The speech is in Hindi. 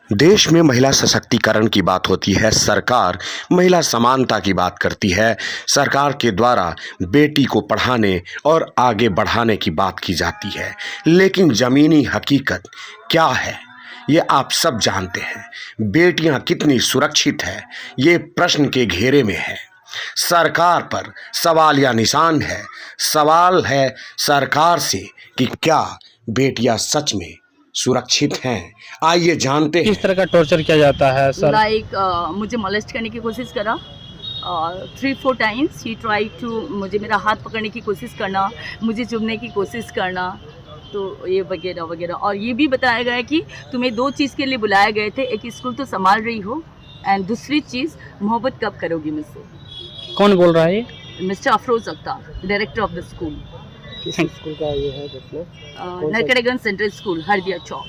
देश में महिला सशक्तिकरण की बात होती है, सरकार महिला समानता की बात करती है, सरकार के द्वारा बेटी को पढ़ाने और आगे बढ़ाने की बात की जाती है। लेकिन ज़मीनी हकीकत क्या है, ये आप सब जानते हैं। बेटियां कितनी सुरक्षित है, ये प्रश्न के घेरे में है। सरकार पर सवाल या निशान है। सवाल है सरकार से कि क्या बेटियां सच में सुरक्षित हैं। आइए जानते हैं। किस तरह का टॉर्चर किया जाता है सर? मुझे मोलेस्ट करने की कोशिश करा 3-4 टाइम्स। ही ट्राई टू मुझे मेरा हाथ पकड़ने की कोशिश करना, मुझे चुभने की कोशिश करना, तो ये वगैरह वगैरह। और ये भी बताया गया कि तुम्हें 2 चीज़ के लिए बुलाए गए थे, एक स्कूल तो संभाल रही हो एंड दूसरी चीज़ मोहब्बत कब करोगी मुझसे। कौन बोल रहा है ये? Mister Afroz Akhtar, director of the school. किस स्कूल का ये है मतलब? नरकड़ेगंज सेंट्रल स्कूल, हरदिया चौक।